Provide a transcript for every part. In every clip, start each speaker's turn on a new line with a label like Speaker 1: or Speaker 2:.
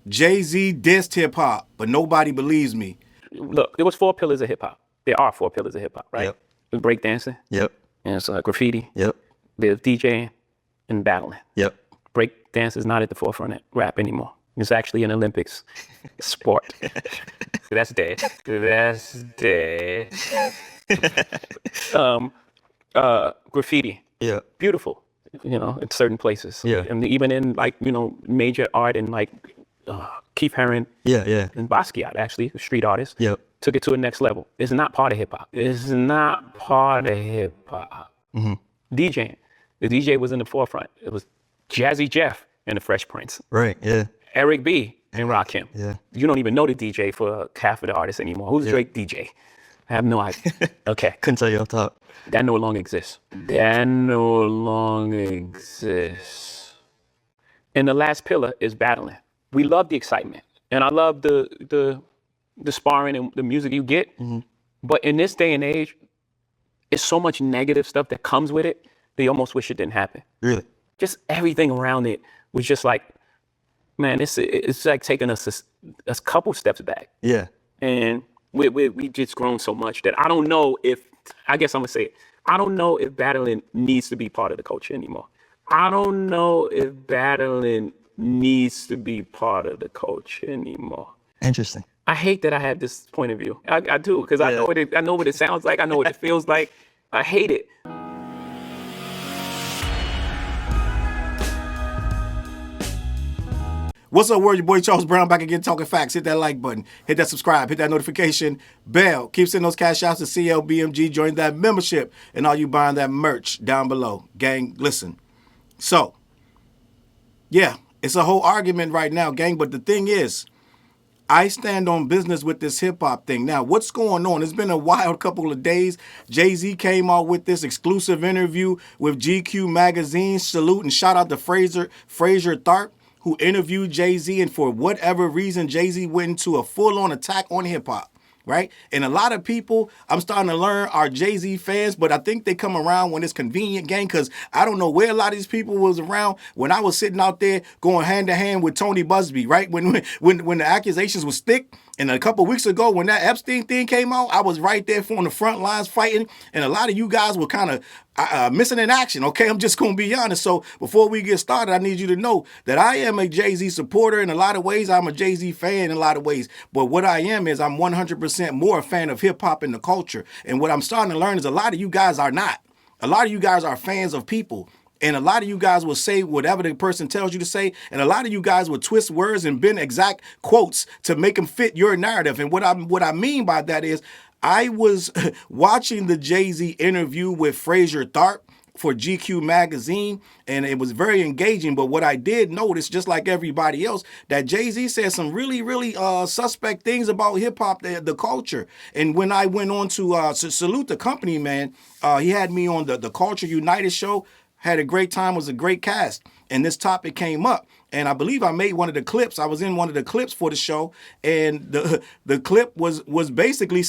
Speaker 1: Jay-Z dissed hip-hop, but nobody believes me.
Speaker 2: Look, there was 4 pillars of hip hop. There are 4 pillars of hip hop, right?
Speaker 3: Yep.
Speaker 2: There's breakdancing,
Speaker 3: Yep.
Speaker 2: and it's graffiti.
Speaker 3: Yep.
Speaker 2: There's DJing and battling.
Speaker 3: Yep.
Speaker 2: Breakdance is not at the forefront of rap anymore. It's actually an Olympics sport. That's dead. That's dead. Graffiti.
Speaker 3: Yeah.
Speaker 2: Beautiful, in certain places.
Speaker 3: Yeah.
Speaker 2: And even in major art and Keith Haring
Speaker 3: Yeah.
Speaker 2: and Basquiat, actually, a street artist,
Speaker 3: Yep.
Speaker 2: took it to a next level. It's not part of hip hop. It's not part of hip hop. DJing. The DJ was in the forefront. It was Jazzy Jeff and the Fresh Prince.
Speaker 3: Right. Yeah.
Speaker 2: Eric B. and Rakim.
Speaker 3: Yeah.
Speaker 2: You don't even know the DJ for half of the artists anymore. Who's Drake DJ? I have no idea. Okay.
Speaker 3: Couldn't tell you off top.
Speaker 2: That no longer exists. That no longer exists. And the last pillar is battling. We love the excitement. And I love the sparring and the music you get. But in this day and age, it's so much negative stuff that comes with it, they almost wish it didn't happen.
Speaker 3: Really?
Speaker 2: Just everything around it was just like, man, it's like taking us a couple steps back.
Speaker 3: Yeah.
Speaker 2: And we just grown so much that I don't know if, I guess I'm gonna say it, I don't know if battling needs to be part of the culture anymore. I don't know if battling needs to be part of the culture anymore.
Speaker 3: Interesting.
Speaker 2: I hate that I have this point of view. I do, because I know what it sounds like. I know what it feels like. I hate it.
Speaker 1: What's up, world? Your boy Charles Brown back again talking facts. Hit that like button. Hit that subscribe. Hit that notification bell. Keep sending those cash outs to CLBMG. Join that membership. And all you buying that merch down below. Gang, listen. So, yeah, it's a whole argument right now, gang. But the thing is, I stand on business with this hip-hop thing. Now, what's going on? It's been a wild couple of days. Jay-Z came out with this exclusive interview with GQ magazine. Salute and shout out to Fraser Tharp, who interviewed Jay-Z, and for whatever reason, Jay-Z went into a full-on attack on hip-hop, right? And a lot of people, I'm starting to learn, are Jay-Z fans, but I think they come around when it's convenient, gang, because I don't know where a lot of these people was around when I was sitting out there going hand-to-hand with Tony Busby, right? When the accusations was thick, and a couple weeks ago when that Epstein thing came out, I was right there on the front lines fighting, and a lot of you guys were kind of missing in action, okay? I'm just going to be honest. So before we get started, I need you to know that I am a Jay-Z supporter in a lot of ways. I'm a Jay-Z fan in a lot of ways. But what I am is I'm 100% more a fan of hip-hop and the culture. And what I'm starting to learn is a lot of you guys are not. A lot of you guys are fans of people. And a lot of you guys will say whatever the person tells you to say. And a lot of you guys will twist words and bend exact quotes to make them fit your narrative. And what I mean by that is I was watching the Jay-Z interview with Fraser Tharp for GQ magazine, and it was very engaging. But what I did notice, just like everybody else, that Jay-Z said some really, really suspect things about hip-hop, the culture. And when I went on to salute the company, man, he had me on the Culture United show. Had a great time, was a great cast. And this topic came up. And I believe I made one of the clips. I was in one of the clips for the show. And the clip was basically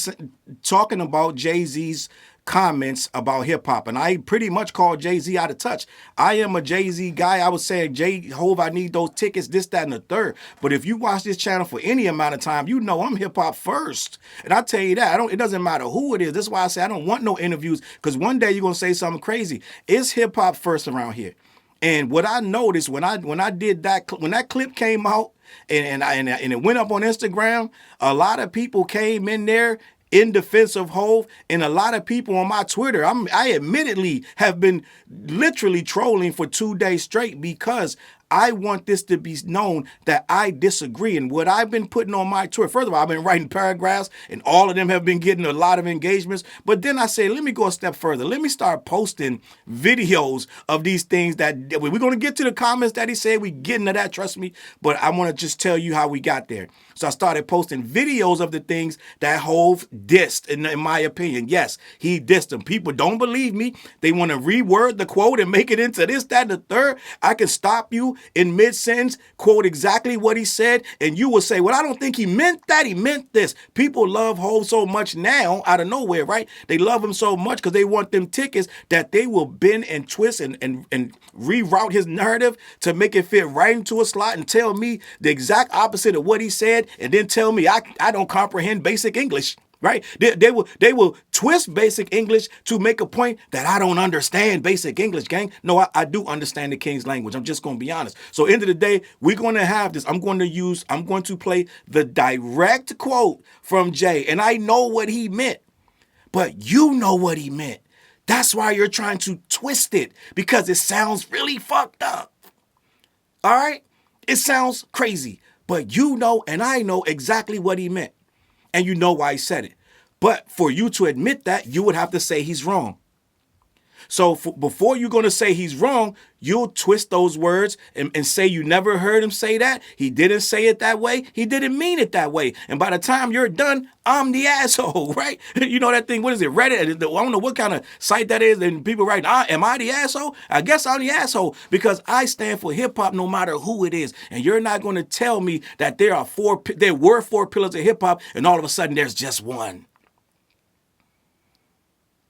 Speaker 1: talking about Jay-Z's comments about hip-hop. And I pretty much called Jay-Z out of touch. I am a Jay-Z guy. I was saying, Hov, I need those tickets, this, that, and the third. But if you watch this channel for any amount of time, you know I'm hip-hop first. And I tell you that, it doesn't matter who it is. That's why I say I don't want no interviews, because one day you're going to say something crazy. It's hip-hop first around here. And what I noticed when I did that, when that clip came out and it went up on Instagram, a lot of people came in there in defense of Hov, and a lot of people on my Twitter, I admittedly have been literally trolling for 2 days straight, because I want this to be known that I disagree. And what I've been putting on my Twitter, first of all, I've been writing paragraphs, and all of them have been getting a lot of engagements. But then I say, let me go a step further. Let me start posting videos of these things that we're going to get to the comments that he said. We get into that, trust me. But I want to just tell you how we got there. So I started posting videos of the things that Hov dissed, in my opinion. Yes, he dissed them. People don't believe me. They want to reword the quote and make it into this, that, and the third. I can stop you in mid-sentence quote exactly what he said, and you will say, well, I don't think he meant that. He meant this. People love Hov so much now out of nowhere, right? They love him so much because they want them tickets that they will bend and twist and reroute his narrative to make it fit right into a slot and tell me the exact opposite of what he said, and then tell me I don't comprehend basic English. Right? They will twist basic English to make a point that I don't understand basic English, gang. No, I do understand the King's language. I'm just going to be honest. So end of the day, we're going to have this. I'm going to play the direct quote from Jay. And I know what he meant, but you know what he meant. That's why you're trying to twist it, because it sounds really fucked up. All right? It sounds crazy, but you know and I know exactly what he meant. And you know why he said it. But for you to admit that, you would have to say he's wrong. So before you're going to say he's wrong, you'll twist those words and say you never heard him say that. He didn't say it that way. He didn't mean it that way. And by the time you're done, I'm the asshole, right? You know that thing, what is it, Reddit? I don't know what kind of site that is. And people write, am I the asshole? I guess I'm the asshole because I stand for hip hop no matter who it is. And you're not going to tell me that there were four pillars of hip hop and all of a sudden there's just one.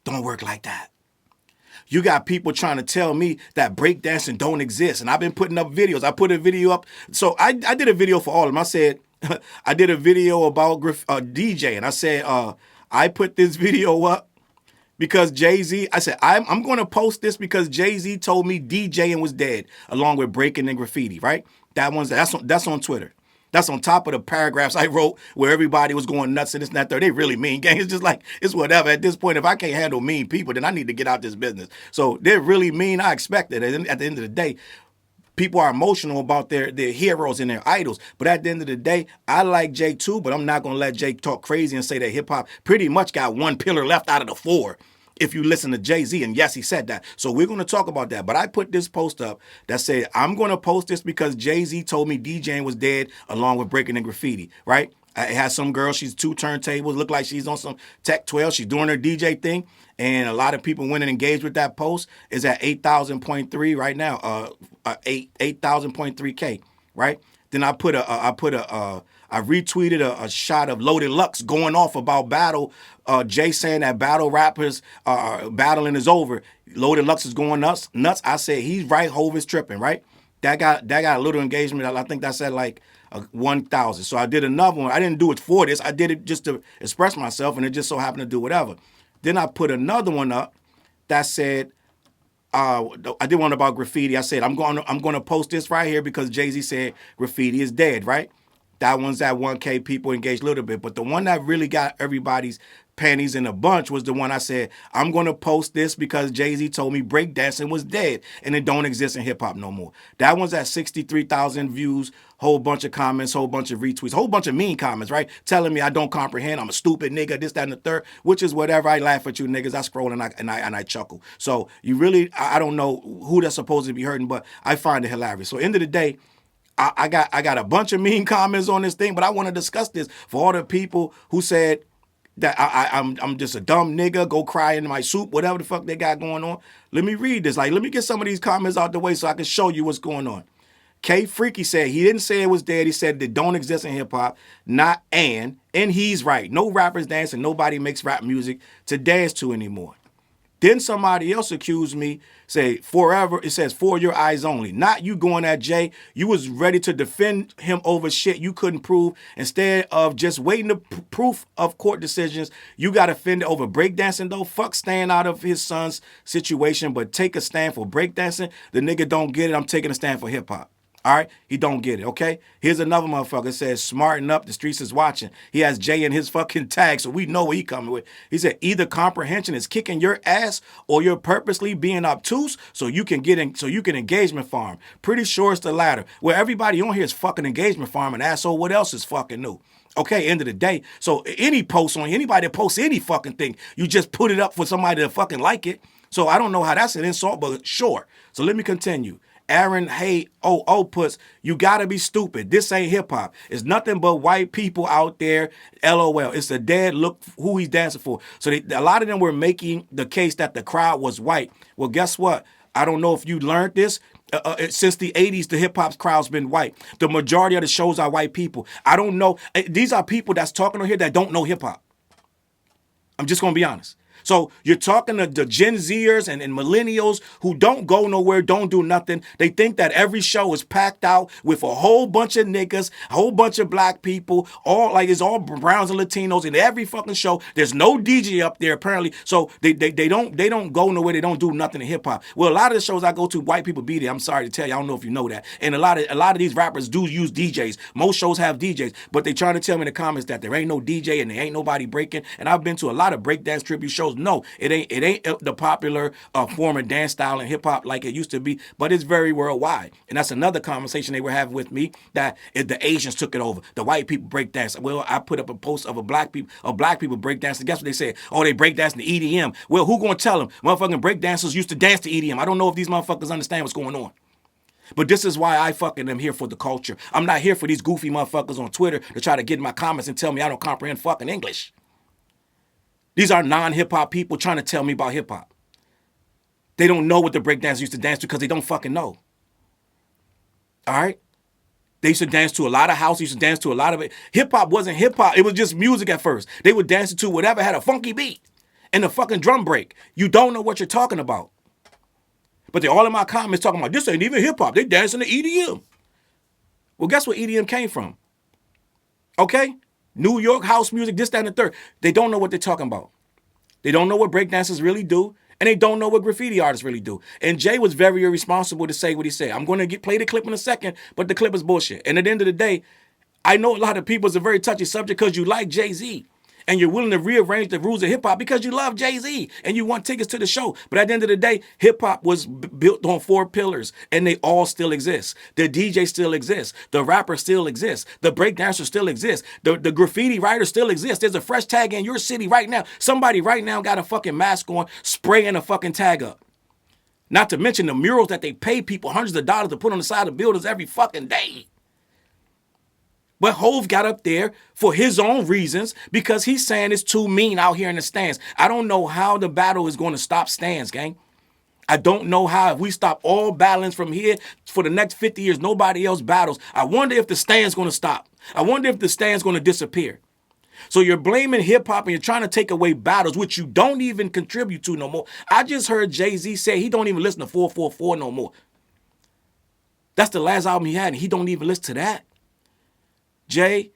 Speaker 1: Don't work like that. You got people trying to tell me that breakdancing don't exist. And I've been putting up videos. I put a video up. So I did a video for all of them. I said, I did a video about DJ. And I said, I put this video up because Jay-Z, I said, I'm going to post this because Jay-Z told me DJing was dead, along with breaking and graffiti, right? That's on Twitter. That's on top of the paragraphs I wrote where everybody was going nuts and this and that. They really mean, gang. It's just like, it's whatever. At this point, if I can't handle mean people, then I need to get out this business. So they're really mean. I expect it. And at the end of the day, people are emotional about their heroes and their idols. But at the end of the day, I like Jay too, but I'm not going to let Jay talk crazy and say that hip hop pretty much got one pillar left out of the four. If you listen to Jay-Z, and yes, he said that. So we're going to talk about that. But I put this post up that said, I'm going to post this because Jay-Z told me DJing was dead along with breaking and graffiti, right? It has some girl, she's 2 turntables, look like she's on some Tech 12. She's doing her DJ thing. And a lot of people went and engaged with that post. Is at 8,000.3 right now, 8,000.3K, right? Then I retweeted a shot of Loaded Lux going off about battle. Jay saying that battle rappers battling is over. Loaded Lux is going nuts. I said he's right. Hov is tripping, right? That got a little engagement. I think that's at like 1,000. So I did another one. I didn't do it for this. I did it just to express myself, and it just so happened to do whatever. Then I put another one up that said, I did one about graffiti. I said I'm going to post this right here because Jay-Z said graffiti is dead, right? That one's at 1K. People engaged a little bit. But the one that really got everybody's panties in a bunch was the one I said, I'm going to post this because Jay-Z told me breakdancing was dead and it don't exist in hip-hop no more. That one's at 63,000 views, whole bunch of comments, whole bunch of retweets, whole bunch of mean comments, right? Telling me I don't comprehend, I'm a stupid nigga, this, that, and the third, which is whatever. I laugh at you niggas. I scroll and I chuckle. So you really, I don't know who that's supposed to be hurting, but I find it hilarious. So end of the day, I got a bunch of mean comments on this thing, but I want to discuss this for all the people who said that I'm just a dumb nigga, go cry in my soup, whatever the fuck they got going on. Let me read this. Let me get some of these comments out the way so I can show you what's going on. K Freaky said he didn't say it was dead. He said it don't exist in hip hop. And he's right. No rappers dance and nobody makes rap music to dance to anymore. Then somebody else accused me, say, forever, it says, for your eyes only. Not you going at Jay. You was ready to defend him over shit you couldn't prove. Instead of just waiting the proof of court decisions, you got offended over breakdancing, though. Fuck staying out of his son's situation, but take a stand for breakdancing. The nigga don't get it. I'm taking a stand for hip-hop. All right? He don't get it, okay? Here's another motherfucker that says, smarten up, the streets is watching. He has Jay in his fucking tag, so we know what he coming with. He said, either comprehension is kicking your ass or you're purposely being obtuse so you can engagement farm. Pretty sure it's the latter. Where everybody on here is fucking engagement farming, asshole, what else is fucking new? Okay, end of the day. So any post on anybody that posts any fucking thing, you just put it up for somebody to fucking like it. So I don't know how that's an insult, but sure. So let me continue. Aaron Hay puts, you gotta be stupid. This ain't hip hop. It's nothing but white people out there. LOL. It's a dead look who he's dancing for. So a lot of them were making the case that the crowd was white. Well, guess what? I don't know if you learned this. Since the 80s, the hip hop crowd's been white. The majority of the shows are white people. I don't know. These are people that's talking on here that don't know hip hop. I'm just going to be honest. So you're talking to the Gen Zers and millennials who don't go nowhere, don't do nothing. They think that every show is packed out with a whole bunch of niggas, a whole bunch of black people, all like it's all browns and Latinos in every fucking show. There's no DJ up there apparently. So they don't go nowhere. They don't do nothing in hip hop. Well, a lot of the shows I go to, white people be there. I'm sorry to tell you. I don't know if you know that. And a lot of these rappers do use DJs. Most shows have DJs, but they trying to tell me in the comments that there ain't no DJ and there ain't nobody breaking. And I've been to a lot of breakdance tribute shows. No, it ain't the popular form of dance style in hip hop like it used to be, but it's very worldwide. And that's another conversation they were having with me, that if the Asians took it over, the white people break dance. Well, I put up a post of black people break dance. And guess what they said? Oh, they break dance in the EDM. Well, who gonna tell them? Motherfucking break dancers used to dance to EDM. I don't know if these motherfuckers understand what's going on. But this is why I fucking am here for the culture. I'm not here for these goofy motherfuckers on Twitter to try to get in my comments and tell me I don't comprehend fucking English. These are non-hip-hop people trying to tell me about hip-hop. They don't know what the breakdancers used to dance to because they don't fucking know. All right? They used to dance to a lot of house. They used to dance to a lot of it. Hip-hop wasn't hip-hop. It was just music at first. They would dance to whatever had a funky beat and a fucking drum break. You don't know what you're talking about. But they're all in my comments talking about, this ain't even hip-hop. They dancing to EDM. Well, guess where EDM came from? Okay? New York house music, this, that, and the third. They don't know what they're talking about. They don't know what breakdancers really do, and they don't know what graffiti artists really do. And Jay was very irresponsible to say what he said. I'm going to play the clip in a second, but the clip is bullshit. And at the end of the day, I know a lot of people, it's a very touchy subject because you like Jay-Z. And you're willing to rearrange the rules of hip-hop because you love Jay-Z and you want tickets to the show. But at the end of the day, hip-hop was built on 4 pillars, and they all still exist. The DJ still exists. The rapper still exists. The breakdancer still exists. The graffiti writer still exists. There's a fresh tag in your city right now. Somebody right now got a fucking mask on, spraying a fucking tag up. Not to mention the murals that they pay people hundreds of dollars to put on the side of buildings every fucking day. But Hov got up there for his own reasons because he's saying it's too mean out here in the stands. I don't know how the battle is going to stop stands, gang. I don't know how. If we stop all battling from here for the next 50 years, nobody else battles. I wonder if the stand's going to stop. I wonder if the stand's going to disappear. So you're blaming hip-hop and you're trying to take away battles, which you don't even contribute to no more. I just heard Jay-Z say he don't even listen to 444 no more. That's the last album he had, and he don't even listen to that. Jay,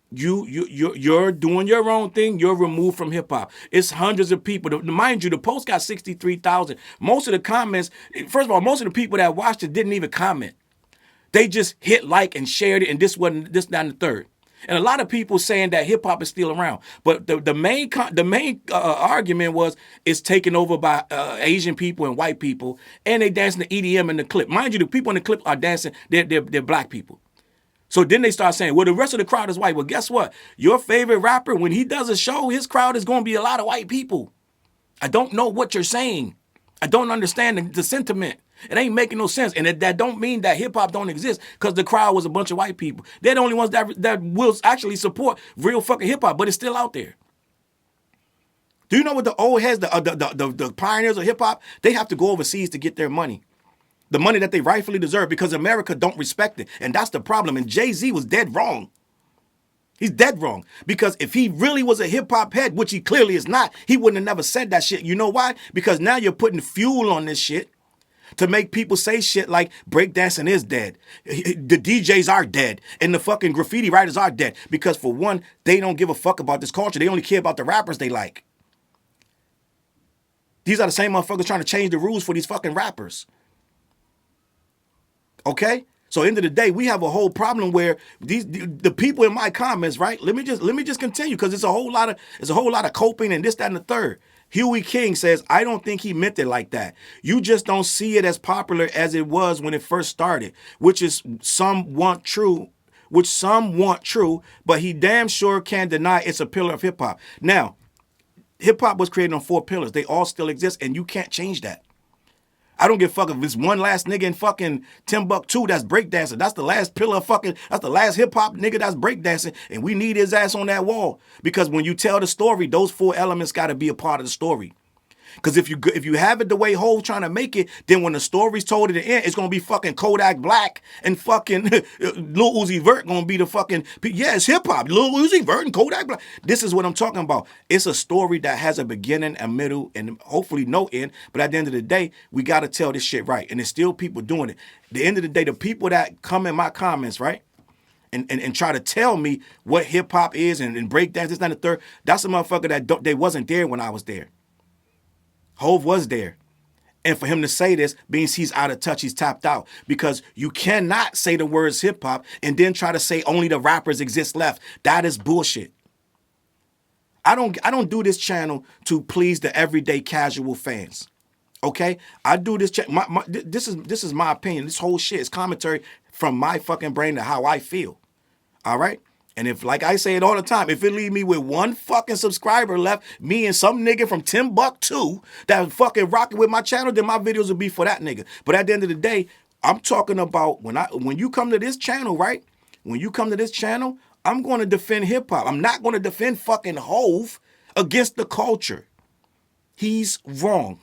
Speaker 1: you're doing your own thing. You're removed from hip hop. It's hundreds of people. Mind you, the post got 63,000. Most of the comments, first of all, most of the people that watched it didn't even comment. They just hit like and shared it, and this, that, and the third. And a lot of people saying that hip hop is still around. But the main argument was it's taken over by Asian people and white people, and they dancing the EDM in the clip. Mind you, the people in the clip are dancing. They're black people. So then they start saying, well, the rest of the crowd is white. Well, guess what? Your favorite rapper, when he does a show, his crowd is going to be a lot of white people. I don't know what you're saying. I don't understand the sentiment. It ain't making no sense. And that don't mean that hip-hop don't exist because the crowd was a bunch of white people. They're the only ones that will actually support real fucking hip-hop, but it's still out there. Do you know what the old heads, the pioneers of hip-hop, they have to go overseas to get their money. The money that they rightfully deserve because America don't respect it. And that's the problem. And Jay-Z was dead wrong. He's dead wrong. Because if he really was a hip-hop head, which he clearly is not, he wouldn't have never said that shit. You know why? Because now you're putting fuel on this shit to make people say shit like breakdancing is dead. The DJs are dead. And the fucking graffiti writers are dead. Because for one, they don't give a fuck about this culture. They only care about the rappers they like. These are the same motherfuckers trying to change the rules for these fucking rappers. Okay? So end of the day, we have a whole problem where the people in my comments, right? Let me just continue because it's a whole lot of coping and this, that, and the third. Huey King says, I don't think he meant it like that. You just don't see it as popular as it was when it first started, which some want true, but he damn sure can't deny it's a pillar of hip hop. Now, hip hop was created on 4 pillars. They all still exist, and you can't change that. I don't give a fuck if it's one last nigga in fucking Timbuktu that's breakdancing. That's the last pillar of that's the last hip hop nigga that's breakdancing. And we need his ass on that wall. Because when you tell the story, those 4 elements got to be a part of the story. Because if you have it the way Hov trying to make it, then when the story's told at the end, it's gonna be fucking Kodak Black and fucking Lil Uzi Vert gonna be the fucking, yeah, it's hip hop. Lil Uzi Vert and Kodak Black. This is what I'm talking about. It's a story that has a beginning, a middle, and hopefully no end. But at the end of the day, we gotta tell this shit right. And there's still people doing it. At the end of the day, the people that come in my comments, right? And try to tell me what hip hop is and break dance, this, that, and the third. That's a motherfucker that they wasn't there when I was there. Hov was there. And for him to say this means he's out of touch, he's tapped out. Because you cannot say the words hip hop and then try to say only the rappers exist left. That is bullshit. I don't do this channel to please the everyday casual fans. Okay? I do this this is my opinion. This whole shit is commentary from my fucking brain to how I feel. All right? And if, like I say it all the time, if it leave me with one fucking subscriber left, me and some nigga from Timbuktu that fucking rocking with my channel, then my videos will be for that nigga. But at the end of the day, I'm talking about when you come to this channel, right? When you come to this channel, I'm going to defend hip hop. I'm not going to defend fucking Hov against the culture. He's wrong.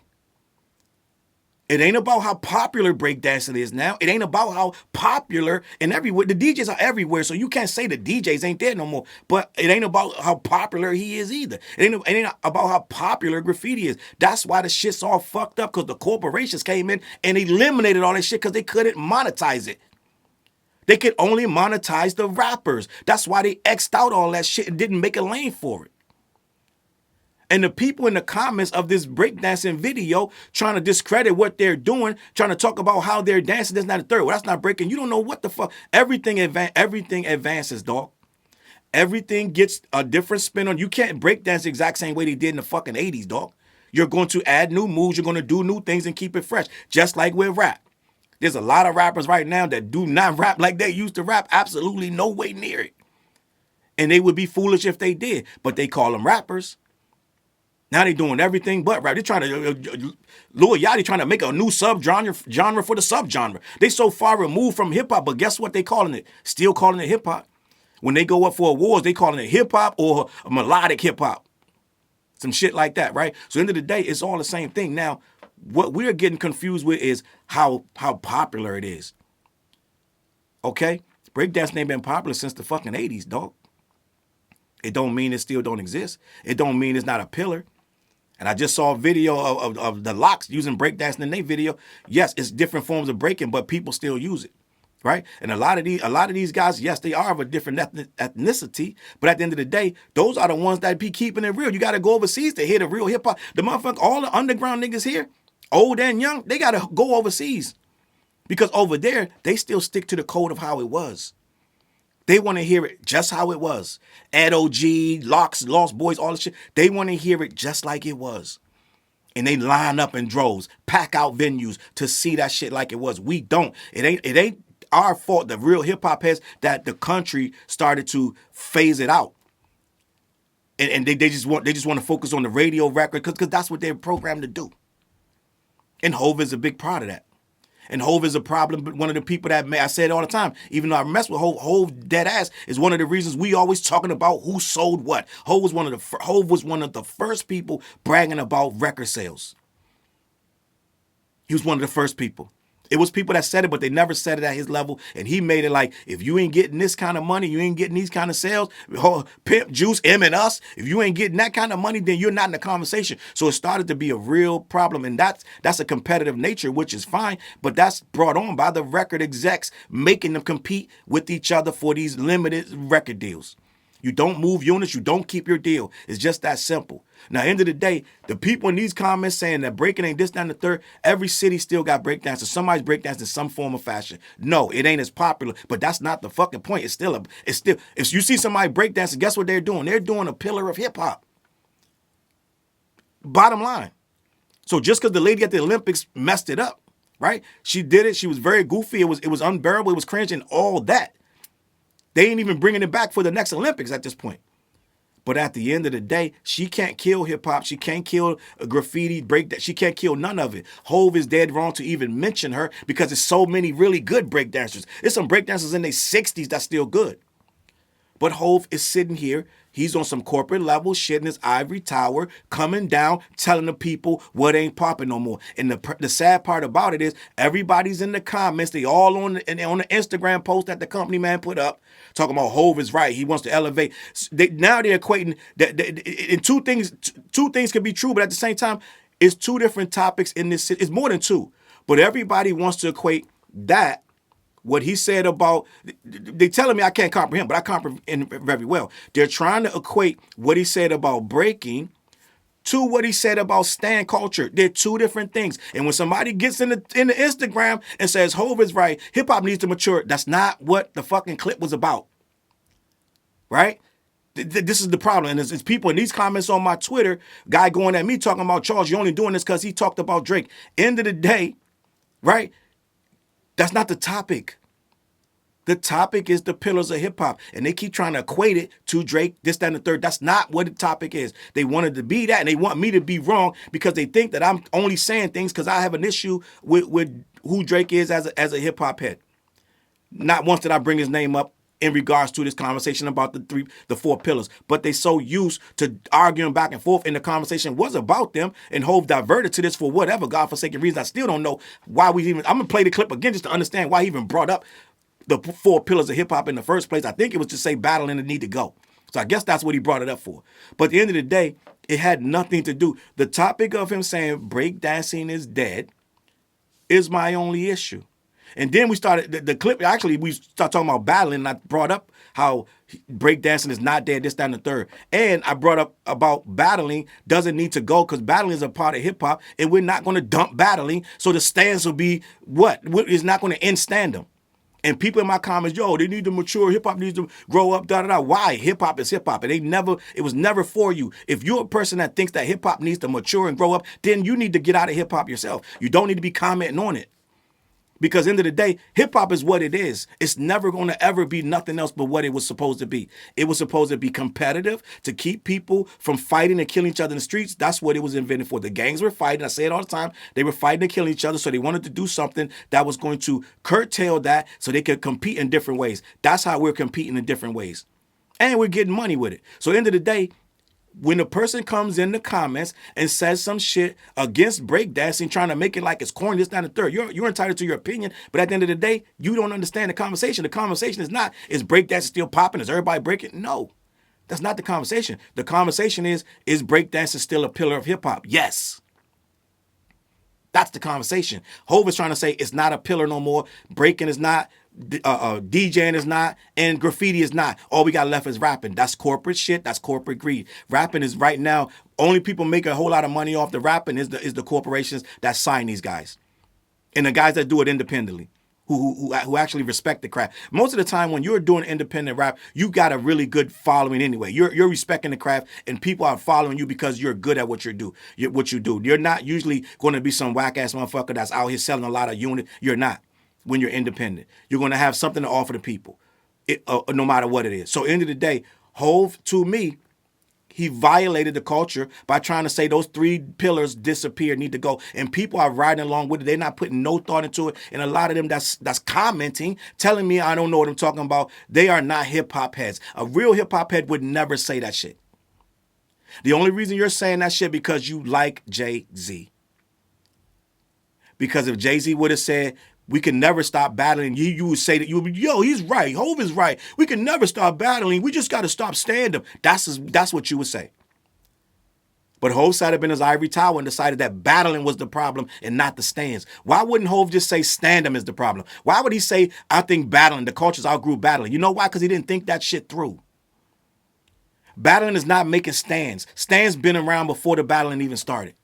Speaker 1: It ain't about how popular breakdancing is now. It ain't about how popular and everywhere. The DJs are everywhere, so you can't say the DJs ain't there no more. But it ain't about how popular he is either. It ain't about how popular graffiti is. That's why the shit's all fucked up, because the corporations came in and eliminated all that shit because they couldn't monetize it. They could only monetize the rappers. That's why they X'd out all that shit and didn't make a lane for it. And the people in the comments of this breakdancing video trying to discredit what they're doing, trying to talk about how they're dancing, that's not a third. Well, that's not breaking. You don't know what the fuck. Everything advances, dog. Everything gets a different spin on. You can't breakdance the exact same way they did in the fucking 80s, dog. You're going to add new moves. You're going to do new things and keep it fresh. Just like with rap. There's a lot of rappers right now that do not rap like they used to rap. Absolutely no way near it. And they would be foolish if they did. But they call them rappers. Now they doing everything but rap. They're trying to, Lil Yachty trying to make a new genre for the subgenre. They so far removed from hip hop, but guess what they calling it? Still calling it hip hop. When they go up for awards, they calling it hip hop or melodic hip hop. Some shit like that, right? So at the end of the day, it's all the same thing. Now, what we're getting confused with is how popular it is. Okay? Breakdancing ain't been popular since the fucking 80s, dog. It don't mean it still don't exist. It don't mean it's not a pillar. And I just saw a video of the Locks using breakdancing in their video. Yes, it's different forms of breaking, but people still use it, right? And a lot of these guys, yes, they are of a different ethnicity, but at the end of the day, those are the ones that be keeping it real. You got to go overseas to hear the real hip hop. The motherfucker, all the underground niggas here, old and young, they got to go overseas because over there they still stick to the code of how it was. They want to hear it just how it was. Ed OG, Locks, Lost Boys, all the shit. They want to hear it just like it was. And they line up in droves, pack out venues to see that shit like it was. We don't. It ain't our fault, the real hip hop heads, that the country started to phase it out. And they just want to focus on the radio record because that's what they're programmed to do. And Hov is a big part of that. And Hov is a problem, but one of the people that I say it all the time, even though I mess with Hov dead ass, is one of the reasons we always talking about who sold what. Hov was one of the first people bragging about record sales. He was one of the first people. It was people that said it, but they never said it at his level. And he made it like, if you ain't getting this kind of money, you ain't getting these kind of sales, Pimp, Juice, M and us, if you ain't getting that kind of money, then you're not in the conversation. So it started to be a real problem. And that's a competitive nature, which is fine. But that's brought on by the record execs making them compete with each other for these limited record deals. You don't move units, you don't keep your deal. It's just that simple. Now, at the end of the day, the people in these comments saying that breaking ain't this, that, and the third, every city still got breakdancers. Somebody's breakdancing in some form of fashion. No, it ain't as popular, but that's not the fucking point. It's still, if you see somebody breakdancing, guess what they're doing? They're doing a pillar of hip hop. Bottom line. So just because the lady at the Olympics messed it up, right? She did it. She was very goofy. It was unbearable. It was cringe and all that. They ain't even bringing it back for the next Olympics at this point. But at the end of the day, she can't kill hip hop. She can't kill graffiti, break. She can't kill none of it. Hov is dead wrong to even mention her because there's so many really good breakdancers. There's some breakdancers in their 60s that's still good. But Hov is sitting here. He's on some corporate level shit in his ivory tower, coming down, telling the people what ain't popping no more. And the sad part about it is everybody's in the comments. They all on the Instagram post that the company man put up, talking about Hov is right. He wants to elevate. Now they're equating that. And two things can be true, but at the same time, it's two different topics in this. It's more than two, but everybody wants to equate that. What he said about, they telling me I can't comprehend, but I comprehend very well. They're trying to equate what he said about breaking to what he said about stan culture. They're two different things. And when somebody gets in the Instagram and says Hov is right, hip hop needs to mature, that's not what the fucking clip was about. Right? This is the problem. And it's people in these comments on my Twitter, guy going at me talking about Challz, you're only doing this because he talked about Drake. End of the day, right? That's not the topic. The topic is the pillars of hip hop, and they keep trying to equate it to Drake, this, that, and the third. That's not what the topic is. They wanted to be that, and they want me to be wrong because they think that I'm only saying things because I have an issue with who Drake is as a hip hop head. Not once did I bring his name up in regards to this conversation about the four pillars, but they so used to arguing back and forth, and the conversation was about them, and Hov diverted to this for whatever godforsaken reason. I still don't know why we even. I'm gonna play the clip again just to understand why he even brought up the four pillars of hip hop in the first place. I think it was to say battling the need to go. So I guess that's what he brought it up for. But at the end of the day, it had nothing to do. The topic of him saying breakdancing is dead is my only issue. And then we started, the clip, actually, we started talking about battling, and I brought up how breakdancing is not dead, this, that, and the third. And I brought up about battling doesn't need to go because battling is a part of hip-hop, and we're not going to dump battling, so the stands will be what? It's not going to end stand-em. And people in my comments, yo, they need to mature, hip-hop needs to grow up, da-da-da. Why? Hip-hop is hip-hop, and it was never for you. If you're a person that thinks that hip-hop needs to mature and grow up, then you need to get out of hip-hop yourself. You don't need to be commenting on it. Because end of the day, hip-hop is what it is. It's never going to ever be nothing else but what it was supposed to be. It was supposed to be competitive, to keep people from fighting and killing each other in the streets. That's what it was invented for. The gangs were fighting. I say it all the time. They were fighting and killing each other, so they wanted to do something that was going to curtail that so they could compete in different ways. That's how we're competing in different ways. And we're getting money with it. So end of the day, when a person comes in the comments and says some shit against breakdancing, trying to make it like it's corny, this, that, and the third, you're entitled to your opinion, but at the end of the day, you don't understand the conversation. The conversation is not, is breakdancing still popping? Is everybody breaking? No, that's not the conversation. The conversation is breakdancing still a pillar of hip-hop? Yes. That's the conversation. Hov is trying to say it's not a pillar no more. Breaking is not. DJing is not, and graffiti is not. All we got left is rapping. That's corporate shit. That's corporate greed. Rapping is right now, only people making a whole lot of money off the rapping is the corporations that sign these guys, and the guys that do it independently, who actually respect the craft. Most of the time, when you're doing independent rap, you got a really good following anyway. You're respecting the craft, and people are following you because you're good at what you do. You're not usually going to be some whack ass motherfucker that's out here selling a lot of units. You're not. When you're independent, you're going to have something to offer the people, no matter what it is. So, end of the day, Hov, to me, he violated the culture by trying to say those three pillars disappear, need to go, and people are riding along with it. They're not putting no thought into it, and a lot of them that's commenting, telling me I don't know what I'm talking about. They are not hip hop heads. A real hip hop head would never say that shit. The only reason you're saying that shit because you like Jay-Z. Because if Jay-Z would have said, we can never stop battling, you would say that yo, he's right. Hov is right. We can never stop battling. We just got to stop stand-up. That's what you would say. But Hov sat up in his ivory tower and decided that battling was the problem and not the stands. Why wouldn't Hov just say stand-up is the problem? Why would he say, I think battling, the cultures outgrew battling? You know why? Because he didn't think that shit through. Battling is not making stands. Stands been around before the battling even started.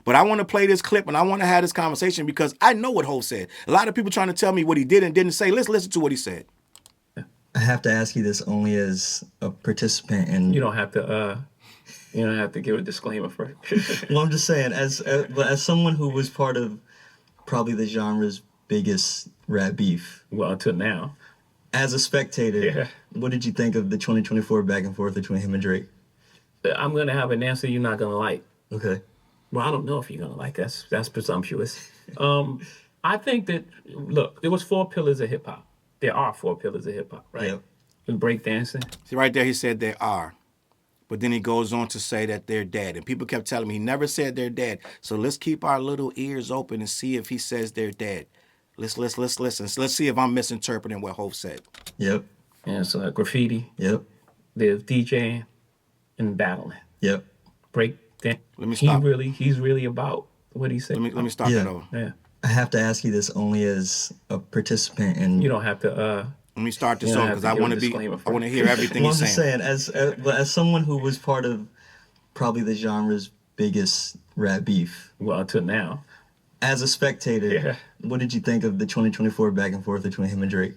Speaker 1: But I want to play this clip and I want to have this conversation because I know what Hov said. A lot of people trying to tell me what he did and didn't say. Let's listen to what he said.
Speaker 3: I have to ask you this only as a participant in.
Speaker 2: You don't have to give a disclaimer first.
Speaker 3: Well, I'm just saying, as someone who was part of probably the genre's biggest rap beef.
Speaker 2: Well, until now.
Speaker 3: As a spectator, What did you think of the 2024 back and forth between him and Drake?
Speaker 2: I'm gonna have an answer you're not gonna like.
Speaker 3: Okay.
Speaker 2: Well, I don't know if you're gonna like that. That's presumptuous. I think that, look, there was four pillars of hip hop. There are four pillars of hip hop, right?
Speaker 3: Yep.
Speaker 2: in breakdancing.
Speaker 1: See, right there, he said they are. But then he goes on to say that they're dead. And people kept telling me he never said they're dead. So let's keep our little ears open and see if he says they're dead. Let's listen. So let's see if I'm misinterpreting what Hov said.
Speaker 3: Yep.
Speaker 2: And so graffiti,
Speaker 3: Yep.
Speaker 2: there's DJing and battling.
Speaker 3: Yep.
Speaker 2: Break dance.
Speaker 1: Let me stop.
Speaker 2: He's really about what he said.
Speaker 1: Let me stop
Speaker 3: Yeah.
Speaker 1: that over.
Speaker 2: Yeah.
Speaker 3: I have to ask you this only as a participant and
Speaker 2: You don't have to
Speaker 1: Let me start this
Speaker 2: You don't
Speaker 1: over
Speaker 2: have
Speaker 1: because
Speaker 2: to
Speaker 1: I
Speaker 2: give
Speaker 1: want
Speaker 2: a
Speaker 1: to be.
Speaker 2: disclaimer
Speaker 1: I want to
Speaker 2: first.
Speaker 1: hear everything
Speaker 3: well,
Speaker 1: he's
Speaker 3: I'm just
Speaker 1: saying.
Speaker 3: saying, as someone who was part of probably the genre's biggest rap beef,
Speaker 2: well to now.
Speaker 3: as a spectator,
Speaker 2: Yeah.
Speaker 3: what did you think of the 2024 back and forth between him and Drake?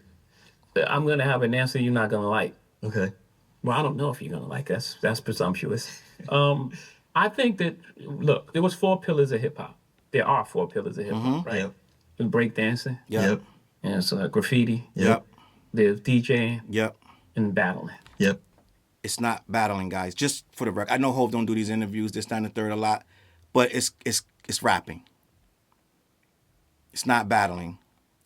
Speaker 2: I'm gonna have an answer you're not gonna like.
Speaker 3: Okay.
Speaker 2: Well, I don't know if you're gonna like that's presumptuous. I think that look, there was 4 pillars of hip hop. There are 4 pillars of hip hop, right?
Speaker 3: Yep.
Speaker 2: There's breakdancing,
Speaker 1: Yep.
Speaker 2: and so graffiti,
Speaker 1: Yep.
Speaker 2: there's DJing
Speaker 1: Yep.
Speaker 2: and battling.
Speaker 3: Yep.
Speaker 1: It's not battling, guys. Just for the record, I know Hov don't do these interviews, this, that, and the third a lot, but it's rapping. It's not battling,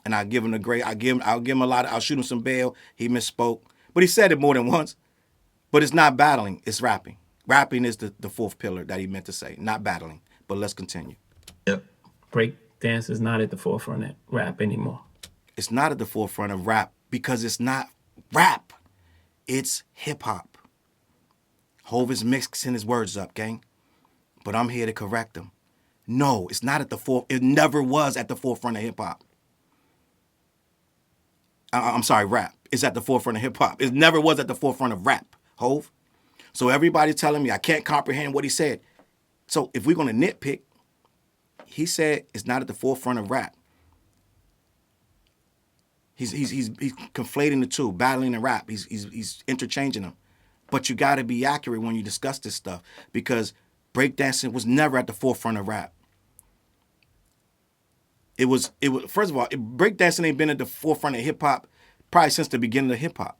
Speaker 1: and I'll give him I'll give him a lot. I'll shoot him some bail. He misspoke, but he said it more than once. But it's not battling. It's rapping. Rapping is the 4th pillar that he meant to say, not battling. But let's continue.
Speaker 3: Yep.
Speaker 2: Breakdance is not at the forefront of rap anymore.
Speaker 1: It's not at the forefront of rap because it's not rap. It's hip hop. Hov is mixing his words up, gang. But I'm here to correct him. No, it's not at the it never was at the forefront of hip hop. I'm sorry, rap. It's at the forefront of hip hop. It never was at the forefront of rap, Hov. So everybody's telling me I can't comprehend what he said. So if we're gonna nitpick, he said it's not at the forefront of rap. He's conflating the two, battling and rap. He's interchanging them. But you got to be accurate when you discuss this stuff because breakdancing was never at the forefront of rap. It was first of all, breakdancing ain't been at the forefront of hip hop probably since the beginning of hip hop.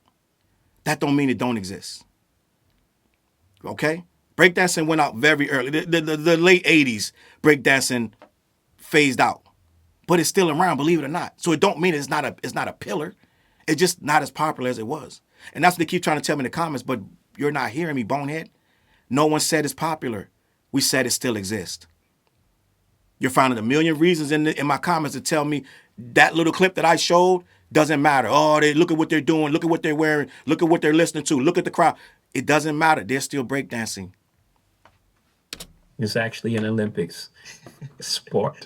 Speaker 1: That don't mean it don't exist. Okay? Breakdancing went out very early. The late 80s, breakdancing phased out. But it's still around, believe it or not. So it don't mean it's not a pillar. It's just not as popular as it was. And that's what they keep trying to tell me in the comments, but you're not hearing me, bonehead. No one said it's popular. We said it still exists. You're finding a million reasons in my comments to tell me that little clip that I showed doesn't matter. Oh, look at what they're doing. Look at what they're wearing. Look at what they're listening to. Look at the crowd. It doesn't matter. They're still breakdancing.
Speaker 2: It's actually an Olympics sport.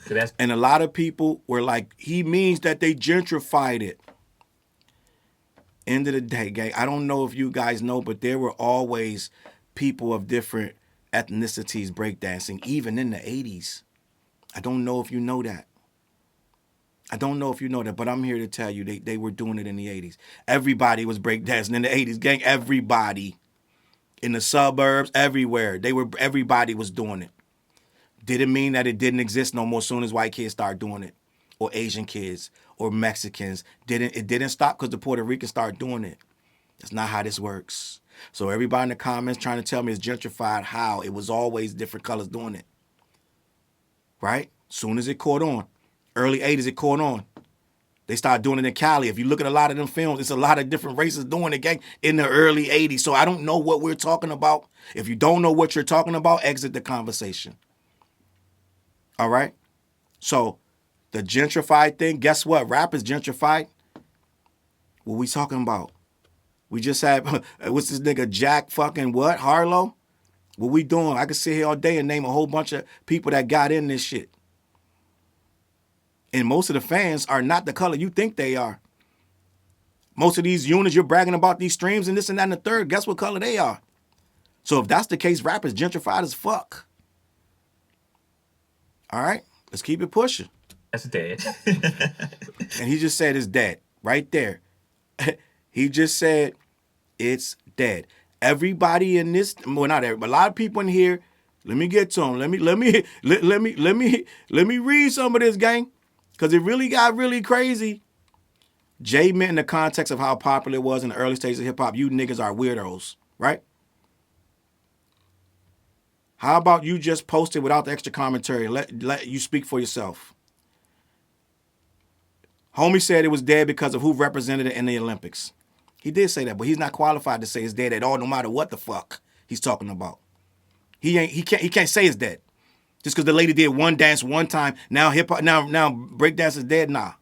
Speaker 2: So
Speaker 1: And a lot of people were like, he means that they gentrified it. End of the day, gang, I don't know if you guys know, but there were always people of different ethnicities breakdancing, even in the 80s. I don't know if you know that. But I'm here to tell you they were doing it in the 80s. Everybody was breakdancing in the 80s, gang. Everybody. In the suburbs, everywhere. Everybody was doing it. Didn't mean that it didn't exist no more as soon as white kids started doing it. Or Asian kids or Mexicans. It didn't stop because the Puerto Ricans started doing it. That's not how this works. So everybody in the comments trying to tell me it's gentrified, how? It was always different colors doing it. Right? Soon as it caught on. Early 80s, it caught on. They started doing it in Cali. If you look at a lot of them films, it's a lot of different races doing it, gang, in the early 80s. So I don't know what we're talking about. If you don't know what you're talking about, exit the conversation. All right? So the gentrified thing, guess what? Rap is gentrified. What we talking about? We just had, what's this nigga, Jack fucking what? Harlow? What we doing? I could sit here all day and name a whole bunch of people that got in this shit. And most of the fans are not the color you think they are. Most of these units, you're bragging about these streams and this and that and the third. Guess what color they are? So if that's the case, rap is gentrified as fuck. All right? Let's keep it pushing.
Speaker 2: That's dead.
Speaker 1: And he just said it's dead. Right there. He just said it's dead. Everybody in this, well, not everybody, a lot of people in here, let me get to them. Let me read some of this, gang. Because it really got really crazy. Jay meant in the context of how popular it was in the early stages of hip-hop, you niggas are weirdos, right? How about you just post it without the extra commentary? Let you speak for yourself. Homie said it was dead because of who represented it in the Olympics. He did say that, but he's not qualified to say it's dead at all, no matter what the fuck he's talking about. He can't say it's dead. Just because the lady did one dance one time, now hip hop, now breakdance is dead. Nah.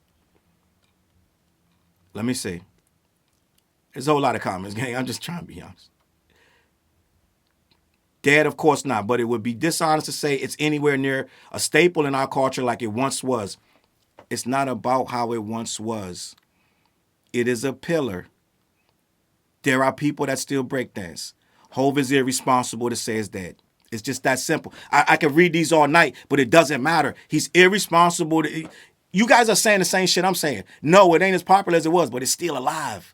Speaker 1: Let me see. There's a whole lot of comments, gang. I'm just trying to be honest. Dead, of course not, but it would be dishonest to say it's anywhere near a staple in our culture like it once was. It's not about how it once was. It is a pillar. There are people that still breakdance. Hov is irresponsible to say it's dead. It's just that simple. I can read these all night, but it doesn't matter. He's irresponsible. You guys are saying the same shit I'm saying. No, it ain't as popular as it was, but it's still alive.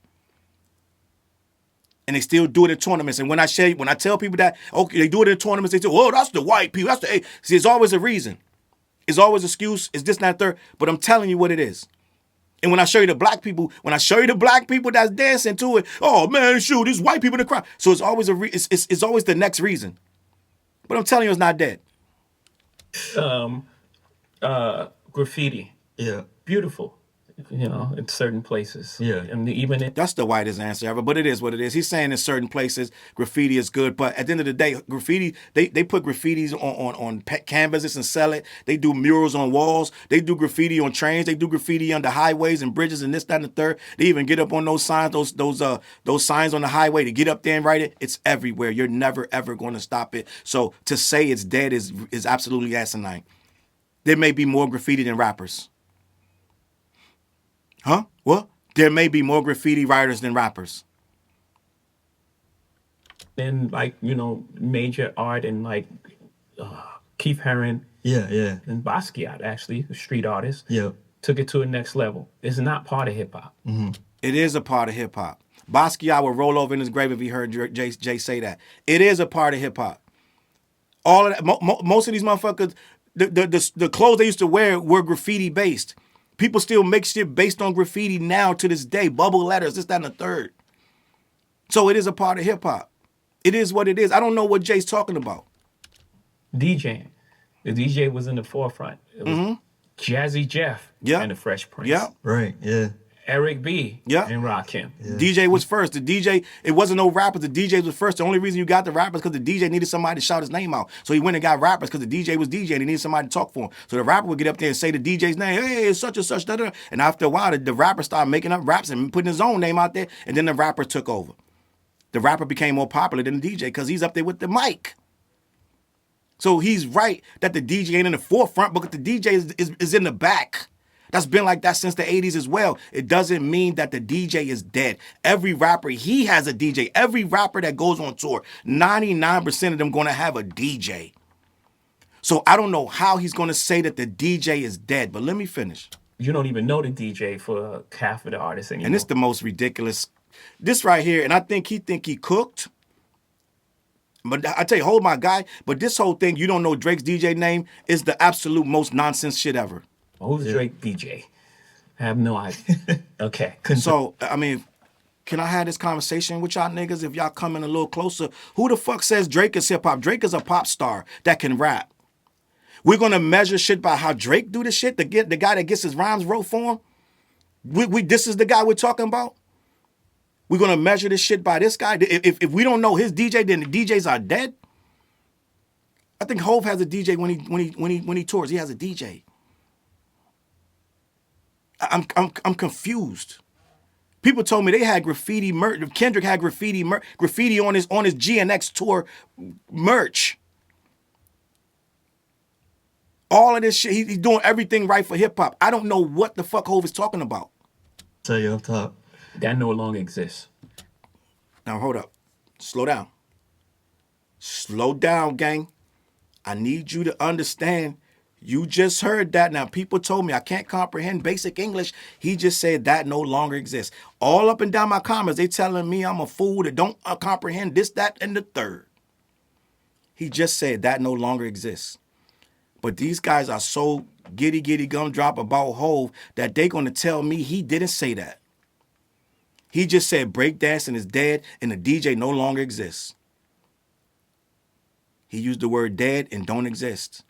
Speaker 1: And they still do it in tournaments. And when I tell people that, okay, they do it in tournaments, they say, well, that's the white people. That's the. See, it's always a reason. It's always an excuse. It's this, that, third. But I'm telling you what it is. And when I show you the black people, that's dancing to it, oh man, shoot, these white people in the crowd. So it's always it's always the next reason. But I'm telling you, it's not dead.
Speaker 2: Graffiti.
Speaker 3: Yeah.
Speaker 2: Beautiful. In certain places.
Speaker 3: Yeah.
Speaker 2: And even
Speaker 1: That's the whitest answer ever, but it is what it is. He's saying in certain places graffiti is good, but at the end of the day, graffiti, they put graffitis on canvases and sell it. They do murals on walls. They do graffiti on trains. They do graffiti under highways and bridges and this, that, and the third. They even get up on those signs, those signs on the highway to get up there and write it. It's everywhere. You're never ever going to stop it. So to say it's dead is absolutely asinine. There may be more graffiti than rappers. Huh? Well, there may be more graffiti writers than rappers.
Speaker 2: then major art and Keith Haring
Speaker 3: Yeah.
Speaker 2: and Basquiat, actually, the street artist,
Speaker 3: Yeah.
Speaker 2: took it to a next level. It's not part of hip hop.
Speaker 3: Mm-hmm.
Speaker 1: It is a part of hip hop. Basquiat would roll over in his grave if he heard Jay say that. It is a part of hip hop. All of that, most of these motherfuckers, the clothes they used to wear were graffiti based. People still make shit based on graffiti now to this day. Bubble letters, this, that, and the third. So it is a part of hip hop. It is what it is. I don't know what Jay's talking about.
Speaker 2: DJing. The DJ was in the forefront. It was Jazzy Jeff and the Fresh Prince.
Speaker 1: Yeah.
Speaker 3: Right. Yeah.
Speaker 2: Eric B. and Rakim.
Speaker 3: Yeah.
Speaker 1: DJ was first. The DJ, it wasn't no rappers. The DJ was first. The only reason you got the rappers because the DJ needed somebody to shout his name out. So he went and got rappers because the DJ was DJ and he needed somebody to talk for him. So the rapper would get up there and say the DJ's name, hey, it's such and such, da-da. And after a while, the rapper started making up raps and putting his own name out there. And then the rapper took over. The rapper became more popular than the DJ because he's up there with the mic. So he's right that the DJ ain't in the forefront, but the DJ is in the back. That's been like that since the 80s as well. It doesn't mean that the DJ is dead. Every rapper, he has a DJ. Every rapper that goes on tour, 99% of them going to have a DJ. So I don't know how he's going to say that the DJ is dead, but let me finish.
Speaker 2: You don't even know the DJ for half of the artists anymore.
Speaker 1: And it's the most ridiculous. This right here, and I think he cooked. But I tell you, hold my guy, but this whole thing, you don't know Drake's DJ name, is the absolute most nonsense shit ever.
Speaker 2: Who's Drake DJ? I have no idea. Okay.
Speaker 1: So, I mean, can I have this conversation with y'all niggas if y'all coming a little closer? Who the fuck says Drake is hip-hop? Drake is a pop star that can rap. We're going to measure shit by how Drake do the shit, the guy that gets his rhymes wrote for him? This is the guy we're talking about? We're going to measure this shit by this guy? If we don't know his DJ, then the DJs are dead? I think Hov has a DJ when he tours. He has a DJ. I'm confused. People told me they had graffiti merch. Kendrick had graffiti on his GNX tour merch. All of this shit, he's doing everything right for hip hop. I don't know what the fuck Hov is talking about.
Speaker 3: Tell you up top.
Speaker 2: That no longer exists.
Speaker 1: Now hold up. Slow down. Slow down, gang. I need you to understand. You just heard that. Now, people told me I can't comprehend basic English. He just said that no longer exists. All up and down my comments, they telling me I'm a fool that don't comprehend this, that, and the third. He just said that no longer exists. But these guys are so giddy gumdrop about Hov that they going to tell me he didn't say that. He just said breakdancing is dead and the DJ no longer exists. He used the word dead and don't exist.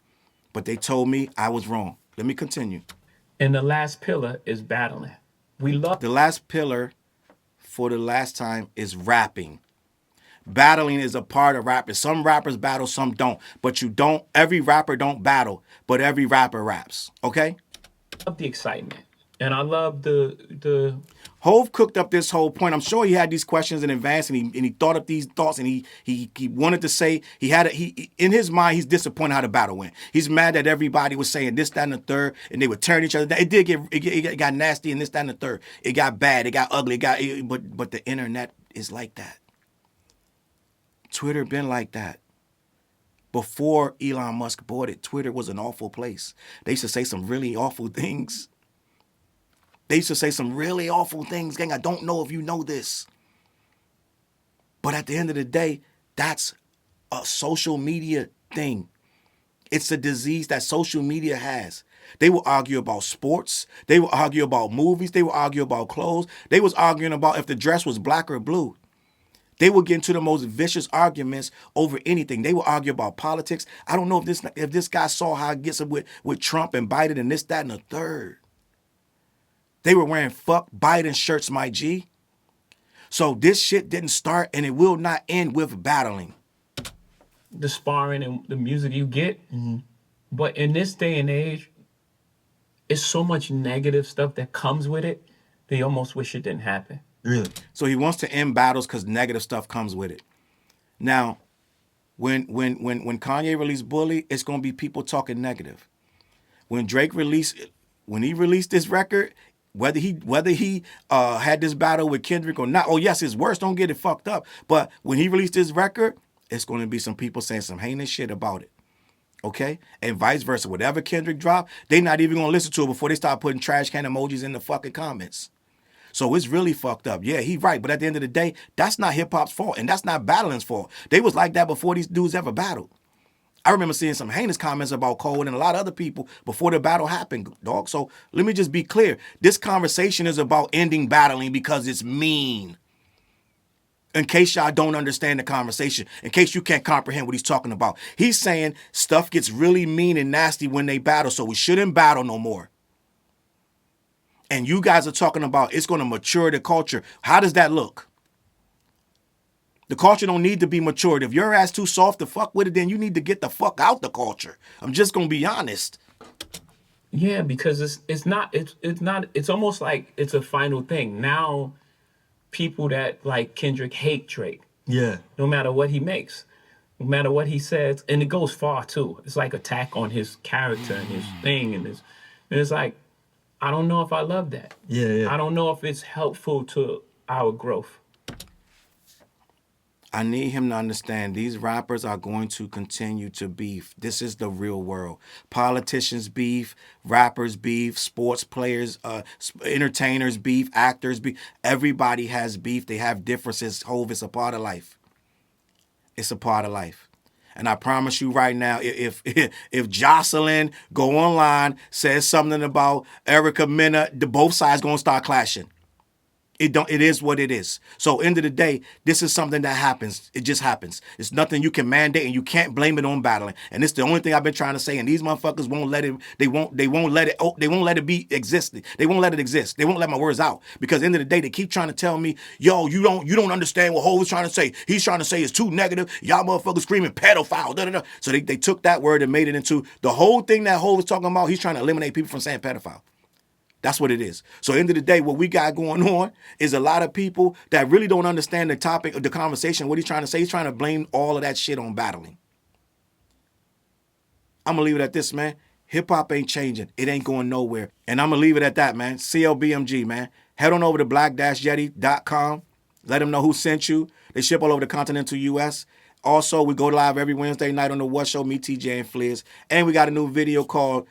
Speaker 1: But they told me I was wrong. Let me continue.
Speaker 2: And the last pillar is battling. We love
Speaker 1: The last pillar for the last time is rapping. Battling is a part of rapping. Some rappers battle, some don't. But every rapper don't battle, but every rapper raps. Okay?
Speaker 2: I love the excitement. And I love the
Speaker 1: Hove cooked up this whole point. I'm sure he had these questions in advance, and he thought up these thoughts, and he wanted to say he in his mind he's disappointed how the battle went. He's mad that everybody was saying this, that, and the third, and they would turn each other down. It got nasty, and this, that, and the third. It got bad. It got ugly. But the internet is like that. Twitter been like that. Before Elon Musk bought it, Twitter was an awful place. They used to say some really awful things. Gang, I don't know if you know this. But at the end of the day, that's a social media thing. It's a disease that social media has. They will argue about sports. They will argue about movies. They will argue about clothes. They was arguing about if the dress was black or blue. They will get into the most vicious arguments over anything. They will argue about politics. I don't know if this guy saw how it gets with Trump and Biden and this, that, and the third. They were wearing fuck Biden shirts, my G. So this shit didn't start and it will not end with battling.
Speaker 2: The sparring and the music you get. Mm-hmm. But in this day and age, it's so much negative stuff that comes with it, they almost wish it didn't happen.
Speaker 3: Really?
Speaker 1: So he wants to end battles because negative stuff comes with it. Now, when Kanye released Bully, it's gonna be people talking negative. When he released this record, whether he had this battle with Kendrick or not, oh yes, it's worse, don't get it fucked up. But when he released this record, it's gonna be some people saying some heinous shit about it. Okay? And vice versa. Whatever Kendrick dropped, they not even gonna listen to it before they start putting trash can emojis in the fucking comments. So it's really fucked up. Yeah, he right. But at the end of the day, that's not hip-hop's fault. And that's not battling's fault. They was like that before these dudes ever battled. I remember seeing some heinous comments about Cole and a lot of other people before the battle happened, dog. So let me just be clear. This conversation is about ending battling because it's mean. In case y'all don't understand the conversation, in case you can't comprehend what he's talking about. He's saying stuff gets really mean and nasty when they battle, so we shouldn't battle no more. And you guys are talking about it's going to mature the culture. How does that look? The culture don't need to be matured. If your ass too soft to fuck with it, then you need to get the fuck out the culture. I'm just going to be honest.
Speaker 2: Yeah, because it's almost like it's a final thing. Now, people that like Kendrick hate Drake.
Speaker 3: Yeah.
Speaker 2: No matter what he makes, no matter what he says, and it goes far too. It's like attack on his character and his thing, and it's like, I don't know if I love that.
Speaker 3: Yeah.
Speaker 2: I don't know if it's helpful to our growth.
Speaker 1: I need him to understand these rappers are going to continue to beef. This is the real world. Politicians beef, rappers beef, sports players, entertainers beef, actors beef. Everybody has beef. They have differences. Hove, it's a part of life. It's a part of life. And I promise you right now, if Jocelyn go online, says something about Erica Mena, both sides gonna start clashing. It is what it is. So end of the day, this is something that happens. It just happens. It's nothing you can mandate, and you can't blame it on battling. And it's the only thing I've been trying to say. And these motherfuckers won't let it. They won't let it be existed. They won't let it exist. They won't let my words out. Because at the end of the day, they keep trying to tell me, yo, you don't understand what Hov is trying to say. He's trying to say it's too negative. Y'all motherfuckers screaming pedophile. Da, da, da. So they took that word and made it into the whole thing that Hov is talking about. He's trying to eliminate people from saying pedophile. That's what it is. So at the end of the day, what we got going on is a lot of people that really don't understand the topic of the conversation, what he's trying to say. He's trying to blame all of that shit on battling. I'm going to leave it at this, man. Hip-hop ain't changing. It ain't going nowhere. And I'm going to leave it at that, man. CLBMG, man. Head on over to black-yeti.com. Let them know who sent you. They ship all over the continental U.S. Also, we go live every Wednesday night on the What Show, me, TJ, and Fliz. And we got a new video called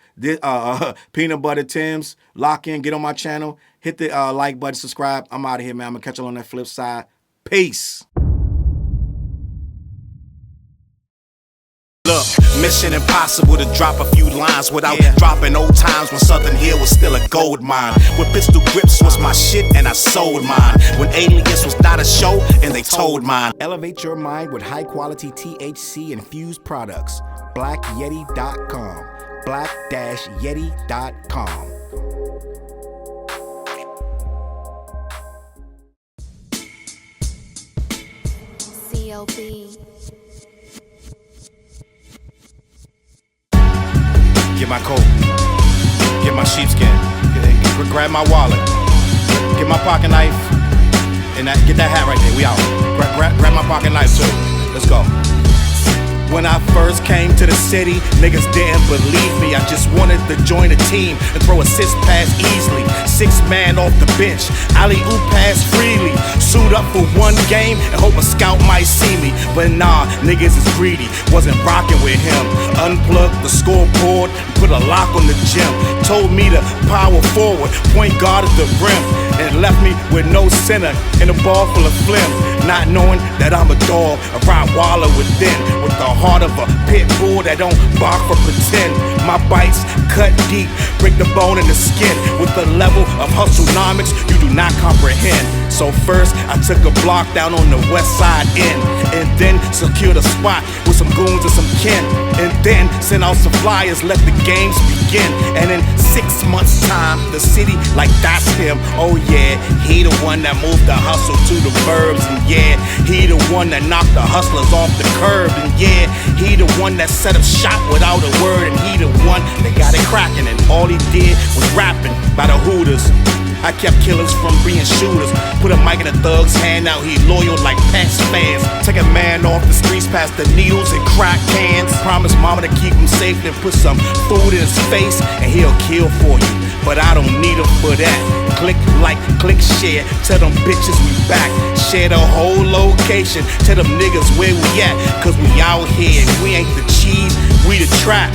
Speaker 1: Peanut Butter Tim's. Lock in, get on my channel, hit the like button, subscribe. I'm out of here, man. I'm going to catch you on that flip side. Peace. Look, mission impossible to drop a few lines without dropping old times when Southern Hill was still a gold mine. When pistol grips was my shit and I sold mine. When Alias was not a show and they told mine. Elevate your mind with high quality THC infused products. BlackYeti.com. Black-Yeti.com.
Speaker 4: CLB.
Speaker 1: Get my coat, get my sheepskin, grab my wallet, get my pocket knife, and get that hat right there. We out. Grab my pocket knife too. Let's go. When I first came to the city, niggas didn't believe me. I just wanted to join a team and throw assist pass easily. 6 man off the bench, alley-oop pass freely. Suit up for one game and hope a scout might see me. But nah, niggas is greedy, wasn't rocking with him. Unplugged the scoreboard, put a lock on the gym. Told me to power forward, point guard at the rim. And left me with no center and a ball full of phlegm. Not knowing that I'm a dog, a Rottweiler within, with the heart of a pit bull that don't bark for pretend. My bites cut deep, break the bone and the skin, with the level of hustlenomics you do not comprehend. So first I took a block down on the west side end, and then secured a spot with some goons and some kin, and then sent out some flyers, let the games begin. And in 6 months time, the city like that's him. Oh yeah, he the one that moved the hustle to the burbs. And yeah, he the one that knocked the hustlers off the curb. And yeah, he the one that set up shop without a word. And he the one that got it cracking, and all he did was rapping by the Hooters. I kept killers from being shooters. Put a mic in a thug's hand, now he loyal like Pats fans. Take a man off the streets past the needles and crack cans. Promise mama to keep him safe, then put some food in his face, and he'll kill for you. But I don't need him for that. Click like, click share, tell them bitches we back. Share the whole location, tell them niggas where we at. Cause we out here, we ain't the cheese, we the trap.